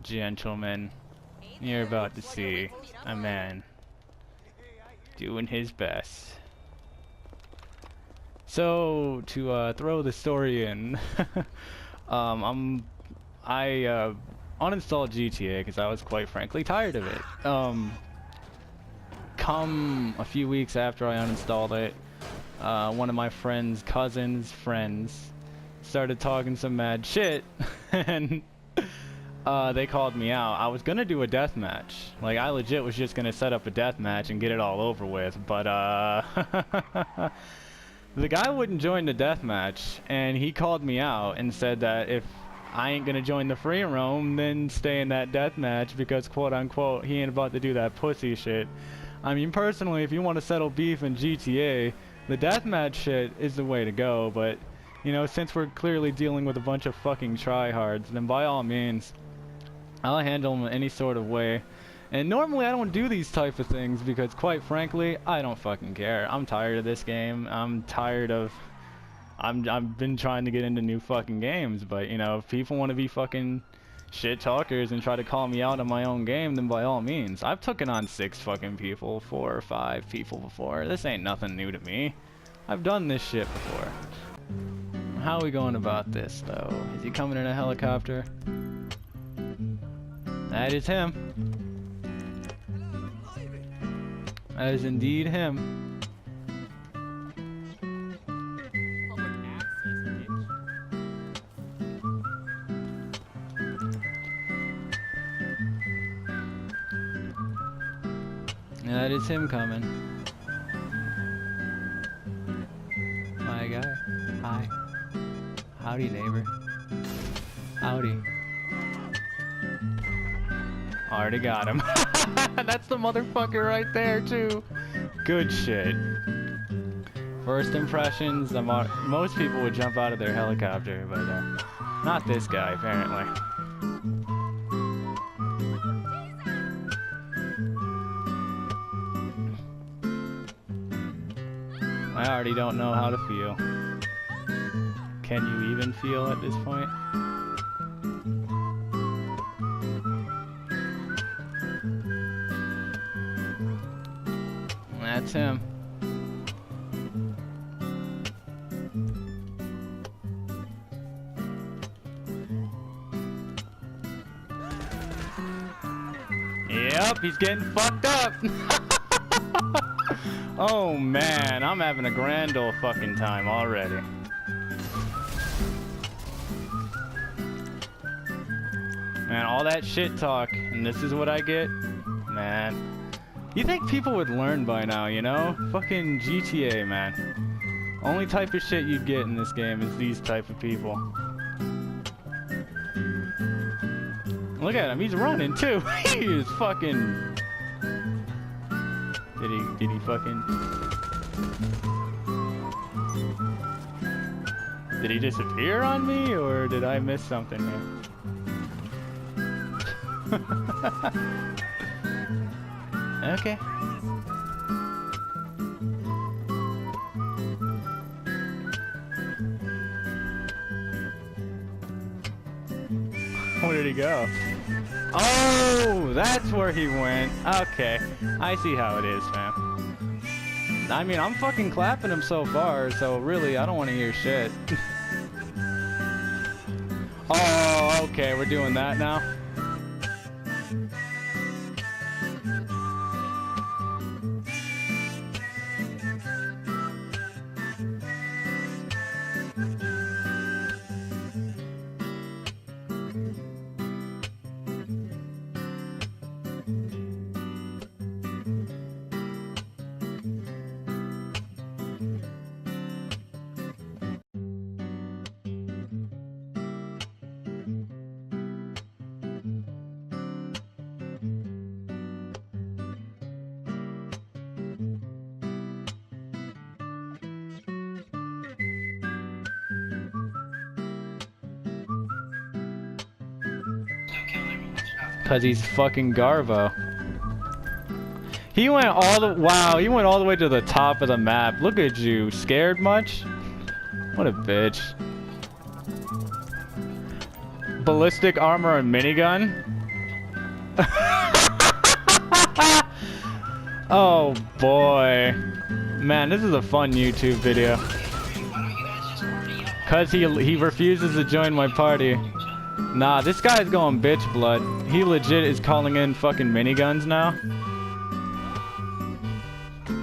Gentlemen, you're about to see a man doing his best. So, to throw the story in, I uninstalled GTA because I was quite frankly tired of it. Come a few weeks after I uninstalled it, one of my friend's cousin's friends started talking some mad shit, and they called me out. I was gonna do a death match. Like, I legit was just gonna set up a death match and get it all over with, but the guy wouldn't join the death match, and he called me out and said that if I ain't gonna join the free roam, then stay in that death match because, quote unquote, he ain't about to do that pussy shit. I mean, personally, if you want to settle beef in GTA, the deathmatch shit is the way to go, but, you know, since we're clearly dealing with a bunch of fucking tryhards, then by all means, I'll handle them in any sort of way. And normally I don't do these type of things because, quite frankly, I don't fucking care. I'm tired of this game. I'm tired of... I've been trying to get into new fucking games, but, you know, if people want to be fucking shit talkers and try to call me out on my own game, then by all means. I've taken on 6 fucking people, 4 or 5 people before. This ain't nothing new to me. I've done this shit before. How are we going about this, though? Is he coming in a helicopter? That is him. That is indeed him. And that is him coming. My guy. Hi. Howdy, neighbor. Howdy. Already got him. That's the motherfucker right there, too. Good shit. First impressions, most people would jump out of their helicopter, but not this guy, apparently. I already don't know how to feel. Can you even feel at this point? That's him. Yep, he's getting fucked up. Oh man, I'm having a grand old fucking time already. Man, all that shit talk, and this is what I get? Man. You think people would learn by now, you know? Fucking GTA, man. Only type of shit you'd get in this game is these type of people. Look at him, he's running too. He is fucking... Did he fucking... Did he disappear on me, or did I miss something here? Okay. Where did he go? Oh, that's where he went. Okay, I see how it is, man. I mean, I'm fucking clapping him so far, so really, I don't want to hear shit. Oh, okay, we're doing that now. Cause he's fucking Garvo. He went all the he went all the way to the top of the map. Look at you, scared much? What a bitch. Ballistic armor and minigun? Oh boy. Man, this is a fun YouTube video. Cause he refuses to join my party. Nah, this guy's going bitch blood. He legit is calling in fucking miniguns now.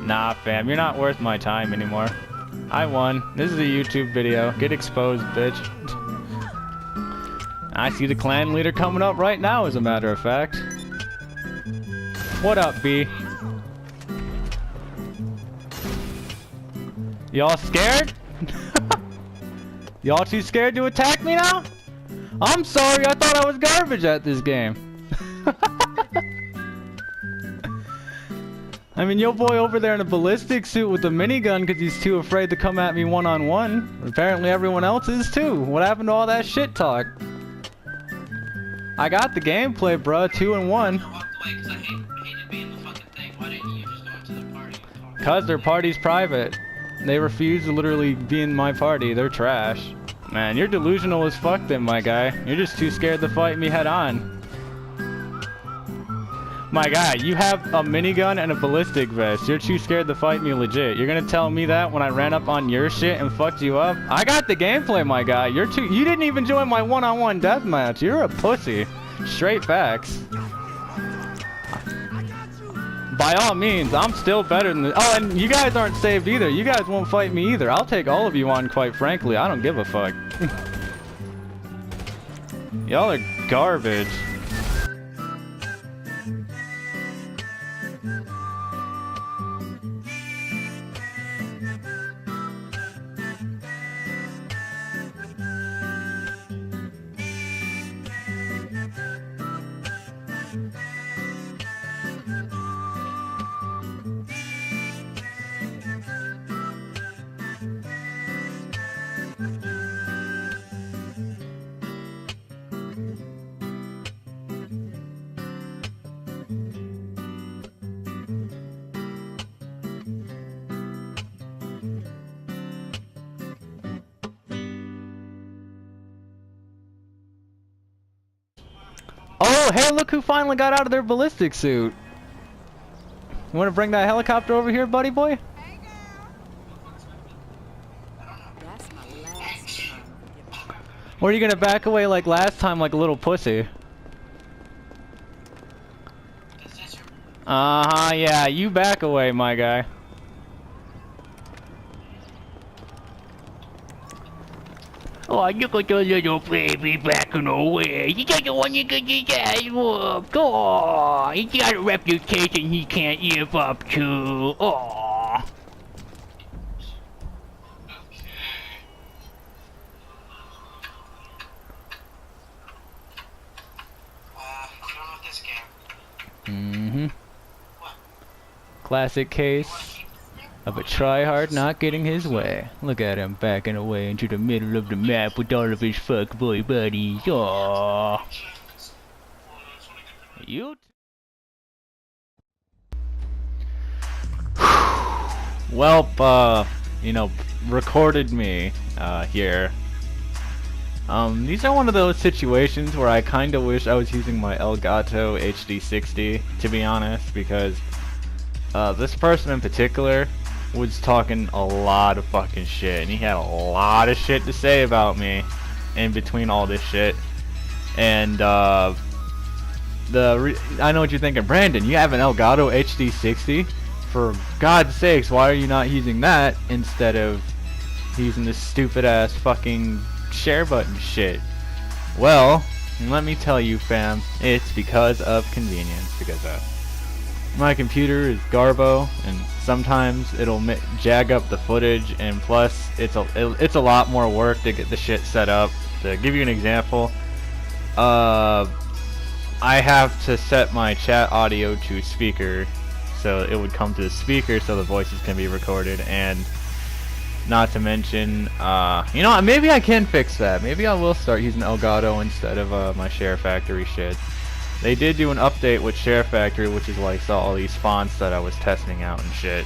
Nah, fam, you're not worth my time anymore. I won. This is a YouTube video. Get exposed, bitch. I see the clan leader coming up right now, as a matter of fact. What up, B? Y'all scared? Y'all too scared to attack me now? I'm sorry, I thought I was garbage at this game. I mean, your boy over there in a ballistic suit with a minigun because he's too afraid to come at me one-on-one. Apparently everyone else is too. What happened to all that shit talk? I got the gameplay, bruh. 2-1. Cause their party's private. They refuse to literally be in my party. They're trash. Man, you're delusional as fuck then, my guy. You're just too scared to fight me head on. My guy, you have a minigun and a ballistic vest. You're too scared to fight me legit. You're gonna tell me that when I ran up on your shit and fucked you up? I got the gameplay, my guy. You didn't even join my one-on-one deathmatch. You're a pussy. Straight facts. By all means, I'm still better than oh, and you guys aren't saved either. You guys won't fight me either. I'll take all of you on, quite frankly. I don't give a fuck. Y'all are garbage. Oh, hey, look who finally got out of their ballistic suit. You want to bring that helicopter over here, buddy boy? Or are you going to back away like last time like a little pussy? Uh-huh, yeah, you back away, my guy. Oh, look at the little baby backing away. He doesn't want to get his ass whooped. Oh, he's got a reputation he can't live up to. Oh. Mm-hmm. Classic case of a tryhard not getting his way. Look at him backing away into the middle of the map with all of his fuckboy buddies. Aww. You. Welp, you know, recorded me, here. These are one of those situations where I kinda wish I was using my Elgato HD60, to be honest, because, this person in particular was talking a lot of fucking shit, and he had a lot of shit to say about me in between all this shit. And I know what you're thinking, Brandon, you have an Elgato HD60? For God's sakes, why are you not using that instead of using this stupid ass fucking share button shit? Well, let me tell you, fam, it's because of convenience, because my computer is garbo, and sometimes it'll jag up the footage, and plus it's a lot more work to get the shit set up. To give you an example, I have to set my chat audio to speaker, so it would come to the speaker so the voices can be recorded, and not to mention, you know, maybe I can fix that. Maybe I will start using Elgato instead of my SHAREfactory shit. They did do an update with SHAREfactory, which is why I saw all these fonts that I was testing out and shit.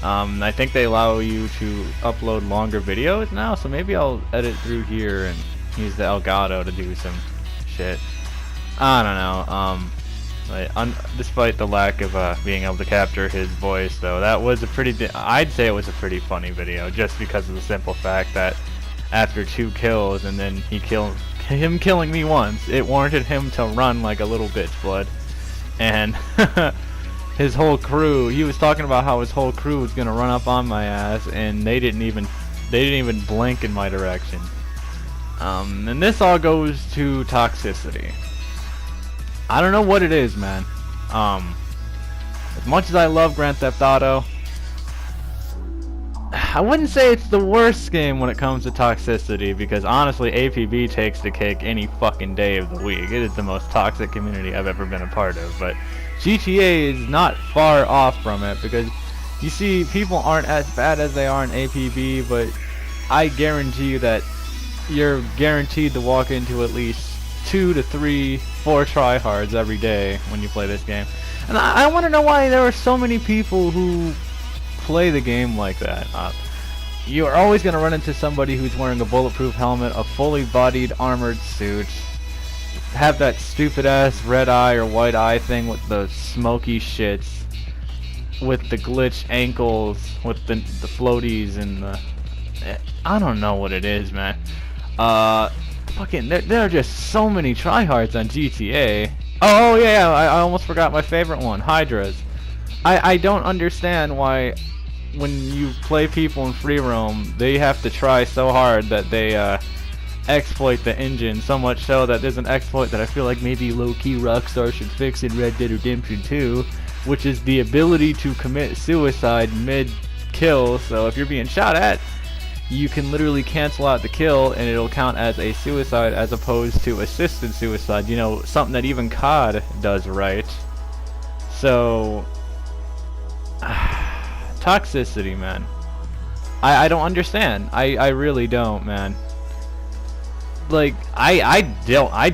I think they allow you to upload longer videos now, so maybe I'll edit through here and use the Elgato to do some shit. I don't know. Like, despite the lack of being able to capture his voice, though, that was a I'd say it was a pretty funny video, just because of the simple fact that after 2 kills and then him killing me once, it warranted him to run like a little bitch blood. And his whole crew, he was talking about how his whole crew was gonna run up on my ass, and they didn't even blink in my direction. And this all goes to Toxicity. I don't know what it is, man. As much as I love Grand Theft Auto, I wouldn't say it's the worst game when it comes to Toxicity, because honestly, APB takes the cake any fucking day of the week. It is the most toxic community I've ever been a part of, but GTA is not far off from it, because you see, people aren't as bad as they are in APB, but I guarantee you that you're guaranteed to walk into at least 2 to 3, 4 tryhards every day when you play this game. And I want to know why there are so many people who play the game like that. You're always going to run into somebody who's wearing a bulletproof helmet, a fully bodied armored suit, have that stupid ass red eye or white eye thing with the smoky shits, with the glitch ankles, with the floaties and the... I don't know what it is, man. Fucking, there are just so many tryhards on GTA. Oh yeah, I almost forgot my favorite one, Hydras. I don't understand why when you play people in free roam, they have to try so hard that they exploit the engine, so much so that there's an exploit that I feel like maybe low-key Rockstar should fix in Red Dead Redemption 2, which is the ability to commit suicide mid-kill. So if you're being shot at, you can literally cancel out the kill and it'll count as a suicide as opposed to assisted suicide. You know, something that even COD does right. So, Toxicity, man. I don't understand. I really don't, man. Like, I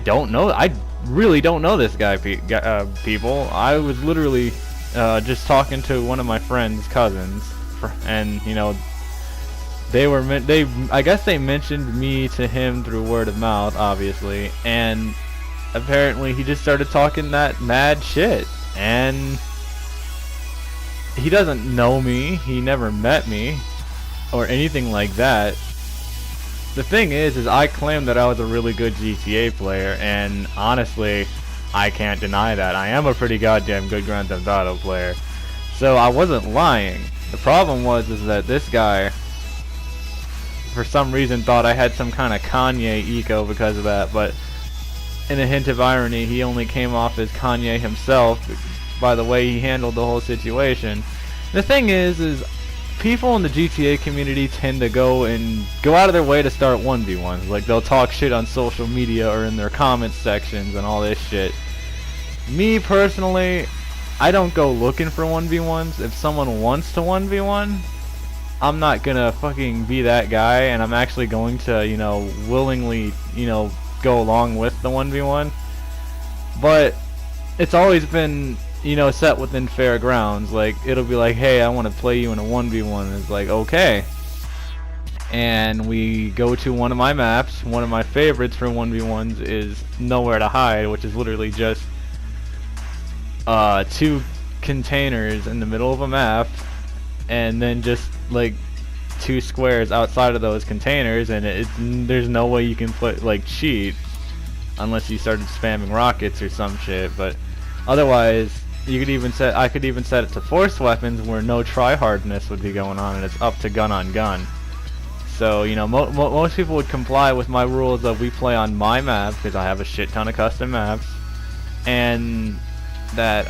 don't know. I really don't know this guy, people. I was literally just talking to one of my friend's cousins, and you know, I guess they mentioned me to him through word of mouth, obviously, and apparently he just started talking that mad shit, and he doesn't know me, he never met me, or anything like that. The thing is I claimed that I was a really good GTA player, and honestly, I can't deny that. I am a pretty goddamn good Grand Theft Auto player, so I wasn't lying. The problem was that this guy, for some reason, thought I had some kind of Kanye ego because of that, but in a hint of irony, he only came off as Kanye himself by the way he handled the whole situation. The thing is people in the GTA community tend to go out of their way to start 1v1s. Like, they'll talk shit on social media or in their comments sections and all this shit. Me personally, I don't go looking for 1v1s. If someone wants to 1v1, I'm not gonna fucking be that guy, and I'm actually going to, you know, willingly, you know, go along with the 1v1. But it's always been, you know, set within fair grounds. Like, it'll be like, hey, I want to play you in a 1v1. And it's like, okay. And we go to one of my maps. One of my favorites for 1v1s is Nowhere to Hide, which is literally just 2 containers in the middle of a map, and then just like 2 squares outside of those containers, and there's no way you can cheat unless you started spamming rockets or some shit. But otherwise, I could even set it to force weapons where no tryhardness would be going on, and it's up to gun on gun. So, you know, most people would comply with my rules of we play on my map, because I have a shit ton of custom maps, and that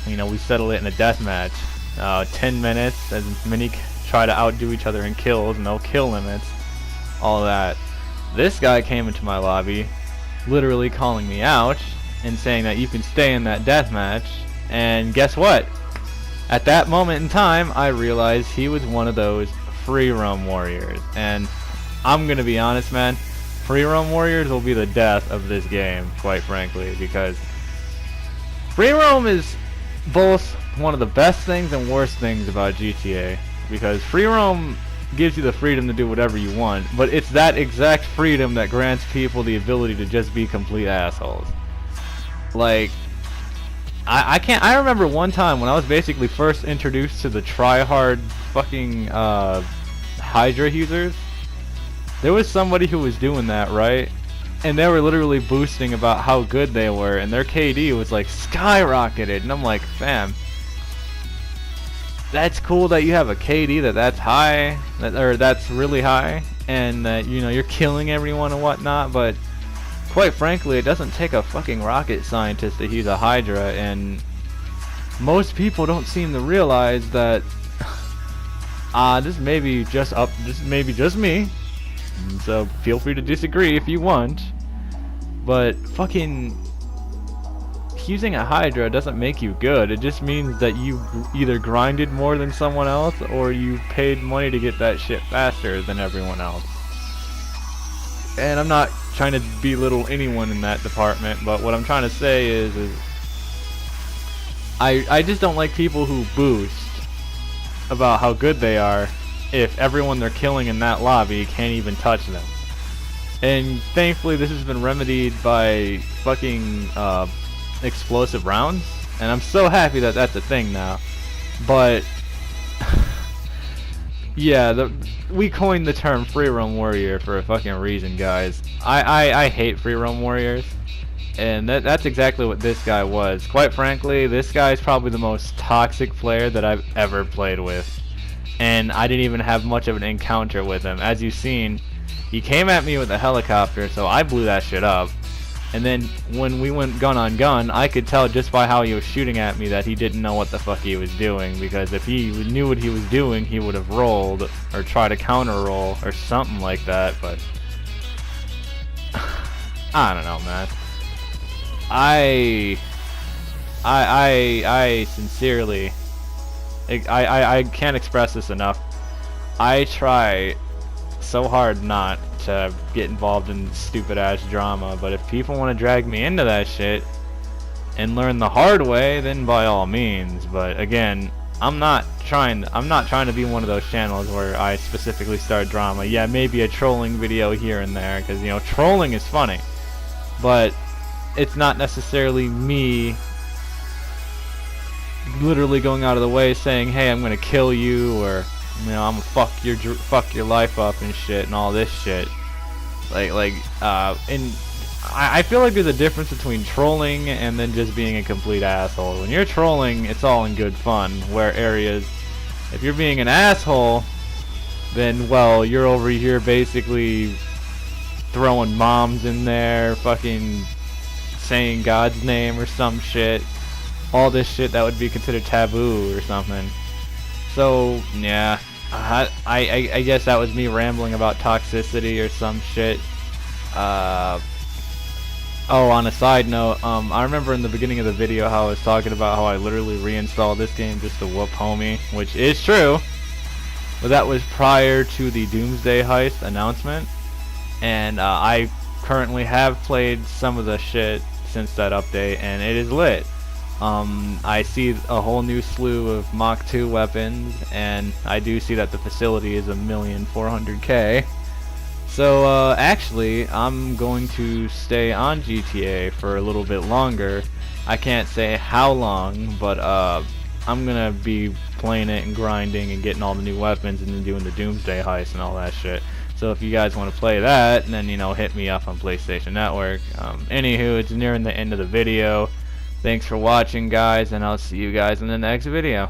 you know, we settle it in a deathmatch. 10 minutes, as many try to outdo each other in kills, no kill limits, all that. This guy came into my lobby, literally calling me out and saying that you can stay in that deathmatch, and guess what? At that moment in time, I realized he was one of those free roam warriors, and I'm gonna be honest, man, free roam warriors will be the death of this game, quite frankly, because free roam is both one of the best things and worst things about GTA, because free roam gives you the freedom to do whatever you want, but it's that exact freedom that grants people the ability to just be complete assholes. Like, I can't. I remember one time when I was basically first introduced to the try-hard fucking Hydra users. There was somebody who was doing that, right? And they were literally boosting about how good they were, and their KD was like skyrocketed. And I'm like, fam, that's cool that you have a KD that's high, or that's really high, and that, you know, you're killing everyone and whatnot. But quite frankly, it doesn't take a fucking rocket scientist to use a Hydra, and most people don't seem to realize that. This may be just me. So feel free to disagree if you want, but fucking using a Hydra doesn't make you good. It just means that you either grinded more than someone else, or you paid money to get that shit faster than everyone else. And I'm not trying to belittle anyone in that department, but what I'm trying to say is I just don't like people who boost about how good they are if everyone they're killing in that lobby can't even touch them. And thankfully this has been remedied by fucking explosive rounds, and I'm so happy that that's a thing now. But yeah, we coined the term free roam warrior for a fucking reason, guys. I hate free roam warriors, and that's exactly what this guy was. Quite frankly, this guy is probably the most toxic player that I've ever played with. And I didn't even have much of an encounter with him. As you've seen, he came at me with a helicopter, so I blew that shit up. And then when we went gun on gun, I could tell just by how he was shooting at me that he didn't know what the fuck he was doing, because if he knew what he was doing, he would have rolled or tried to counter roll or something like that. But I don't know, man. I sincerely, I can't express this enough. I try so hard not to get involved in stupid ass drama, but if people want to drag me into that shit and learn the hard way, then by all means. But again, I'm not trying to be one of those channels where I specifically start drama. Yeah, maybe a trolling video here and there, because, you know, trolling is funny, but it's not necessarily me literally going out of the way saying, hey, I'm gonna kill you, or, you know, I'm gonna fuck your life up and shit and all this shit. And I feel like there's a difference between trolling and then just being a complete asshole. When you're trolling, it's all in good fun. Where areas, if you're being an asshole, then, well, you're over here basically throwing moms in there, fucking saying God's name or some shit. All this shit that would be considered taboo or something. So yeah, I guess that was me rambling about toxicity or some shit. Oh, on a side note, I remember in the beginning of the video how I was talking about how I literally reinstalled this game just to whoop homie, which is true, but that was prior to the Doomsday Heist announcement, and I currently have played some of the shit since that update, and it is lit. I see a whole new slew of Mach 2 weapons, and I do see that the facility is 1,400,000. So actually, I'm going to stay on GTA for a little bit longer. I can't say how long, but I'm gonna be playing it and grinding and getting all the new weapons and then doing the Doomsday Heist and all that shit. So if you guys want to play that, then, you know, hit me up on PlayStation Network. Anywho, it's nearing the end of the video. Thanks for watching, guys, and I'll see you guys in the next video.